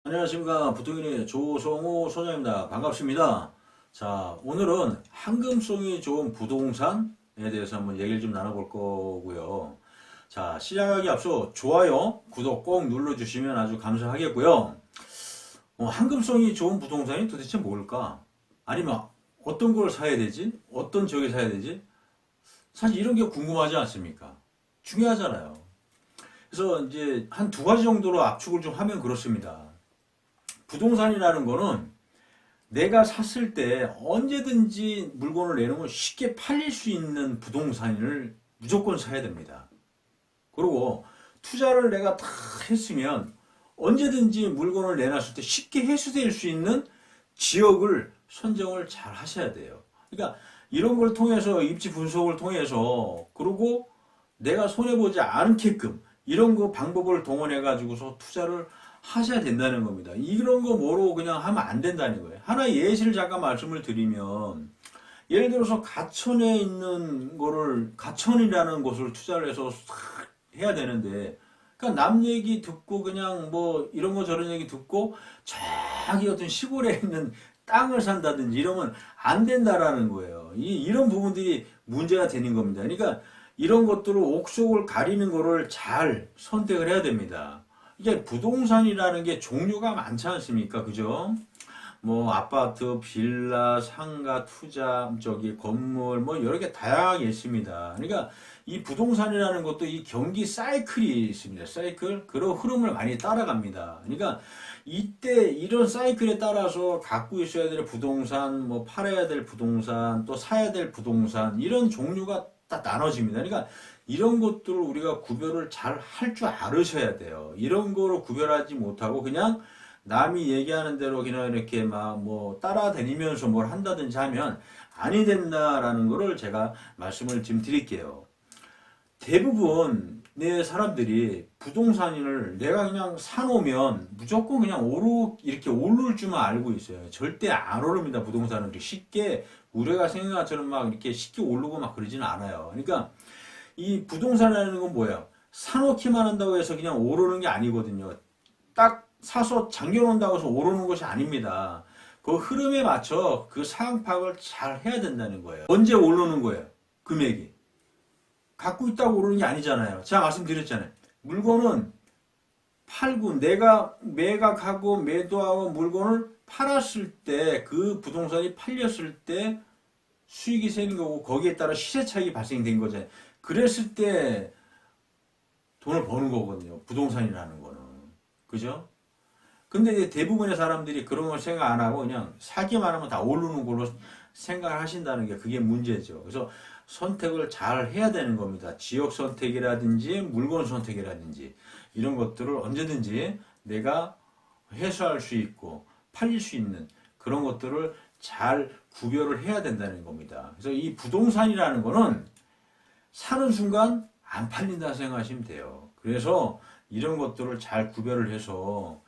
안녕하십니까. 부통인의 조성호 소장입니다. 반갑습니다. 자, 오늘은 황금성이 좋은 부동산에 대해서 한번 얘기를 좀 나눠볼 거고요. 자, 시작하기 앞서 좋아요, 구독 꼭 눌러주시면 아주 감사하겠고요. 황금성이 좋은 부동산이 도대체 뭘까? 아니면 어떤 걸 사야 되지? 어떤 지역에 사야 되지? 사실 이런 게 궁금하지 않습니까? 중요하잖아요. 그래서 이제 한 두 가지 정도로 압축을 좀 하면 그렇습니다. 부동산이라는 거는 내가 샀을 때 언제든지 물건을 내놓으면 쉽게 팔릴 수 있는 부동산을 무조건 사야 됩니다. 그리고 투자를 내가 다 했으면 언제든지 물건을 내놨을 때 쉽게 회수될 수 있는 지역을 선정을 잘 하셔야 돼요. 그러니까 이런 걸 통해서 입지 분석을 통해서 그리고 내가 손해보지 않게끔 이런 거 방법을 동원해 가지고서 투자를 하셔야 된다는 겁니다. 이런 거 뭐로 그냥 하면 안 된다는 거예요. 하나 예시를 잠깐 말씀을 드리면 예를 들어서 가천에 있는 거를 가천이라는 곳을 투자를 해서 해야 되는데 그러니까 남 얘기 듣고 그냥 뭐 이런 거 저런 얘기 듣고 저기 어떤 시골에 있는 땅을 산다든지 이러면 안 된다라는 거예요. 이런 부분들이 문제가 되는 겁니다. 그러니까 이런 것들을 옥속을 가리는 거를 잘 선택을 해야 됩니다. 이게 부동산이라는 게 종류가 많지 않습니까? 그죠? 뭐 아파트, 빌라, 상가, 투자, 건물 뭐 여러 개 다양하게 있습니다. 그러니까 이 부동산이라는 것도 이 경기 사이클이 있습니다. 사이클 그런 흐름을 많이 따라갑니다. 그러니까 이때 이런 사이클에 따라서 갖고 있어야 될 부동산, 뭐 팔아야 될 부동산, 또 사야 될 부동산 이런 종류가 딱 나눠집니다. 그러니까 이런 것들을 우리가 구별을 잘 할 줄 알으셔야 돼요. 이런 거로 구별하지 못하고 그냥 남이 얘기하는 대로 그냥 이렇게 막 뭐 따라다니면서 뭘 한다든지 하면 아니 된다라는 거를 제가 말씀을 좀 드릴게요. 대부분 내 사람들이 부동산을 내가 그냥 사놓으면 무조건 그냥 이렇게 오를 줄만 알고 있어요. 절대 안 오릅니다. 부동산은 쉽게 우리가 생각한 것처럼 막 이렇게 쉽게 오르고 막 그러지는 않아요. 그러니까 이 부동산이라는 건 뭐야? 사놓기만 한다고 해서 그냥 오르는 게 아니거든요. 딱 사서 잠겨놓는다고 해서 오르는 것이 아닙니다. 그 흐름에 맞춰 그 상황 파악을 잘 해야 된다는 거예요. 언제 오르는 거예요? 금액이. 갖고 있다고 오르는 게 아니잖아요. 제가 말씀드렸잖아요. 물건은 팔고 내가 매각하고 매도하고 물건을 팔았을 때 그 부동산이 팔렸을 때 수익이 생긴 거고 거기에 따라 시세 차익이 발생된 거잖아요. 그랬을 때 돈을 버는 거거든요. 부동산이라는 거는. 그죠? 근데 이제 대부분의 사람들이 그런 걸 생각 안 하고 그냥 사기만 하면 다 오르는 걸로 생각을 하신다는 게 그게 문제죠. 그래서 선택을 잘 해야 되는 겁니다. 지역 선택이라든지 물건 선택이라든지 이런 것들을 언제든지 내가 회수할 수 있고 팔릴 수 있는 그런 것들을 잘 구별을 해야 된다는 겁니다. 그래서 이 부동산이라는 거는 사는 순간 안 팔린다 생각하시면 돼요. 그래서 이런 것들을 잘 구별을 해서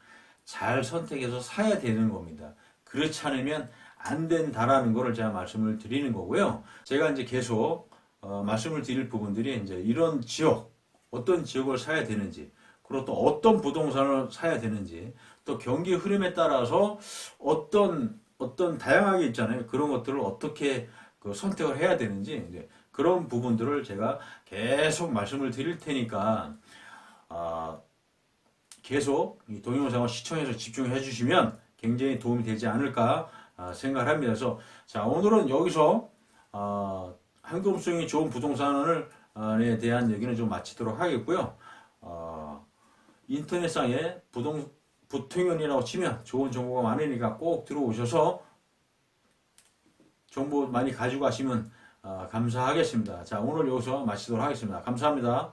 잘 선택해서 사야 되는 겁니다. 그렇지 않으면 안 된다라는 거를 제가 말씀을 드리는 거고요. 제가 이제 계속 말씀을 드릴 부분들이 이제 이런 지역, 어떤 지역을 사야 되는지, 그리고 또 어떤 부동산을 사야 되는지, 또 경기 흐름에 따라서 어떤 다양하게 있잖아요. 그런 것들을 어떻게 그 선택을 해야 되는지 이제 그런 부분들을 제가 계속 말씀을 드릴 테니까 계속 이 동영상을 시청해서 집중해 주시면 굉장히 도움이 되지 않을까 생각을 합니다. 그래서 자 오늘은 여기서 황금성이 좋은 부동산을 에 대한 얘기는 좀 마치도록 하겠고요. 인터넷상에 부통연이라고 치면 좋은 정보가 많으니까 꼭 들어오셔서 정보 많이 가지고 가시면 감사하겠습니다. 자 오늘 여기서 마치도록 하겠습니다. 감사합니다.